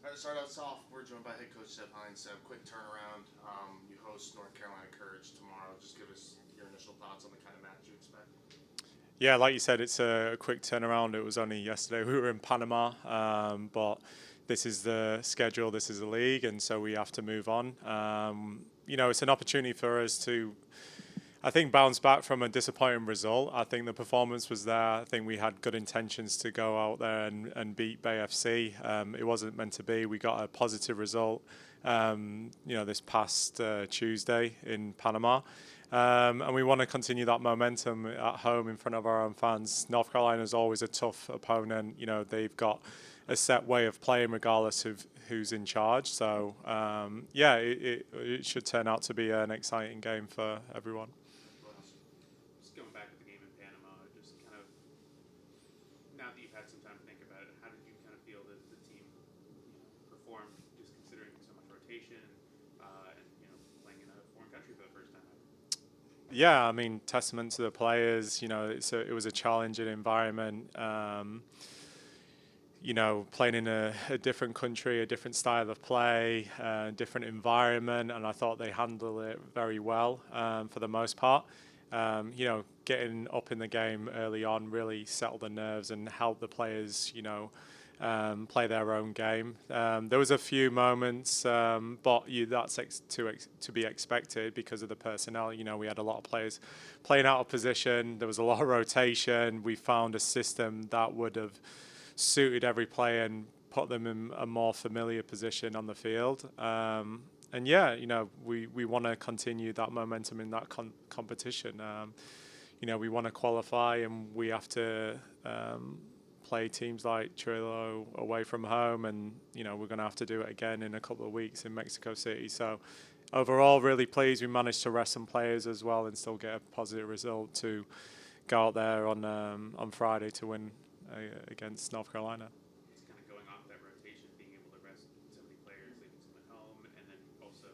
To start us off, we're joined by head coach Seb Hines. Seb, quick turnaround. You host North Carolina Courage tomorrow. Just give us your initial thoughts on the kind of match you expect. Yeah, like you said, it's a quick turnaround. It was only yesterday we were in Panama, but this is the schedule, this is the league, and so we have to move on. It's an opportunity for us to, I think, bounce back from a disappointing result. I think the performance was there. I think we had good intentions to go out there and beat Bay FC. It wasn't meant to be. We got a positive result, this past Tuesday in Panama. And we want to continue that momentum at home in front of our own fans. North Carolina is always a tough opponent. They've got a set way of playing regardless of who's in charge. So, it should turn out to be an exciting game for everyone. Just going back to the game in Panama, just kind of now that you've had some time to think about it, how did you kind of feel that the team performed, just considering so much rotation and playing in a foreign country for the first time ever? Yeah, I mean, testament to the players. It was a challenging environment. Playing in a different country, a different style of play, different environment, and I thought they handled it very well for the most part. Getting up in the game early on really settled the nerves and helped the players, play their own game. There was a few moments, but that's to be expected because of the personnel. We had a lot of players playing out of position. There was a lot of rotation. We found a system that would have suited every player and put them in a more familiar position on the field. We want to continue that momentum in that competition. We want to qualify, and we have to play teams like Trujillo away from home, and we're going to have to do it again in a couple of weeks in Mexico City. So overall, really pleased we managed to rest some players as well and still get a positive result to go out there on Friday to win against North Carolina. Just kind of going off that rotation, being able to rest so many players, leaving some at home, and then also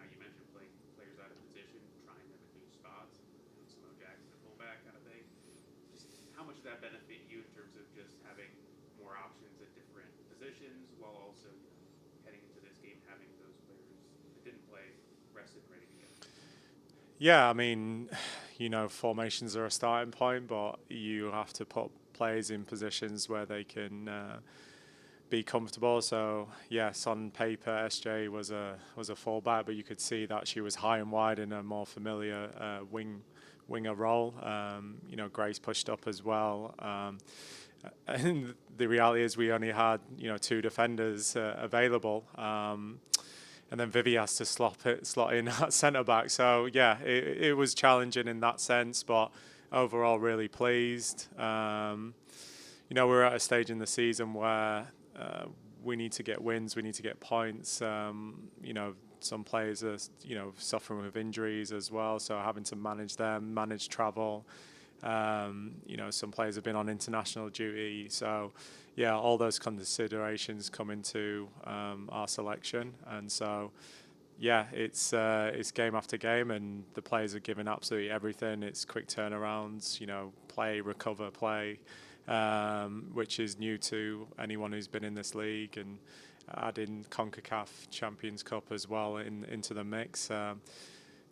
how you mentioned playing players out of position, trying them in new spots, Samo Jackson a fullback kind of thing. Just how much does that benefit you in terms of just having more options at different positions, while also heading into this game having those players that didn't play rested, ready to go? Yeah, I mean, formations are a starting point, but you have to put players in positions where they can be comfortable. So yes, on paper, SJ was a fullback, but you could see that she was high and wide in a more familiar winger role. Grace pushed up as well. And the reality is we only had two defenders available. And then Vivi has to slot in at centre back. So yeah, it was challenging in that sense, but overall really pleased. We're at a stage in the season where we need to get wins, we need to get points. Some players are suffering with injuries as well, so having to manage them, manage travel. Some players have been on international duty, so yeah, all those considerations come into our selection, and so yeah, it's game after game, and the players are giving absolutely everything. It's quick turnarounds, play, recover, play, which is new to anyone who's been in this league, and adding CONCACAF Champions Cup as well into the mix.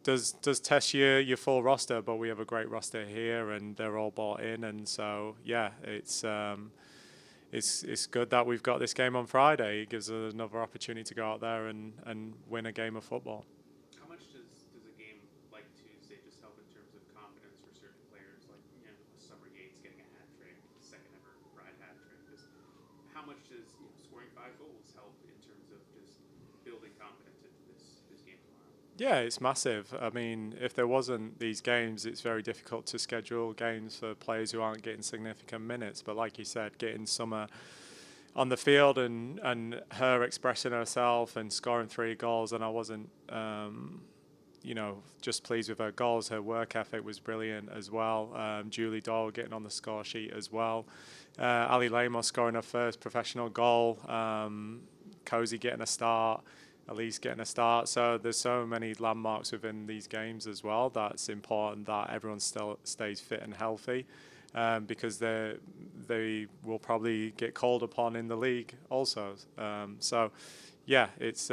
Does test your full roster, but we have a great roster here, and they're all bought in, and so yeah, it's good that we've got this game on Friday. It gives us another opportunity to go out there and win a game of football. How much does a game like Tuesday just help in terms of confidence for certain players, like Summer Yates getting a hat trick, second ever Pride hat trick? Just how much does scoring 5 goals help in terms of just building confidence into this game tomorrow? Yeah, it's massive. I mean, if there wasn't these games, it's very difficult to schedule games for players who aren't getting significant minutes. But like you said, getting Summer on the field and her expressing herself and scoring 3 goals, and I wasn't, just pleased with her goals. Her work ethic was brilliant as well. Julie Doyle getting on the score sheet as well. Ali Lamos scoring her first professional goal. Cozy getting a start. Elise getting a start. So there's so many landmarks within these games as well. That's important that everyone still stays fit and healthy. because they will probably get called upon in the league also. So yeah, it's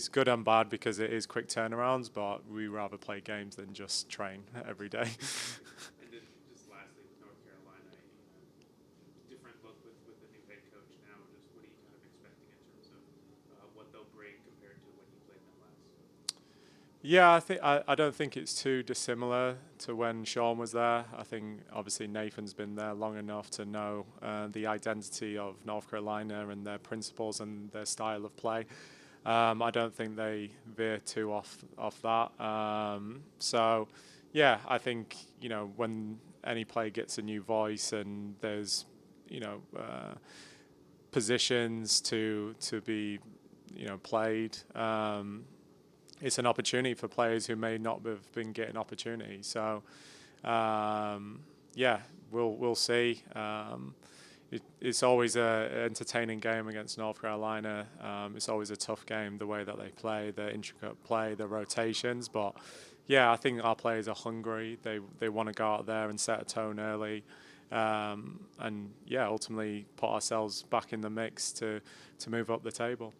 good and bad because it is quick turnarounds, but we rather play games than just train every day. And then just lastly, with North Carolina, different look with the new head coach now. Just what are you kind of expecting in terms of what they'll bring compared to when you played them last? Yeah, I don't think it's too dissimilar to when Sean was there. I think obviously Nathan's been there long enough to know the identity of North Carolina and their principles and their style of play. I don't think they veer too off that. So, yeah, I think when any player gets a new voice and there's positions to be played. It's an opportunity for players who may not have been getting opportunities. So, yeah, we'll see. It's always an entertaining game against North Carolina. It's always a tough game, the way that they play, the intricate play, the rotations. But, yeah, I think our players are hungry. They want to go out there and set a tone early. And, yeah, ultimately put ourselves back in the mix to move up the table.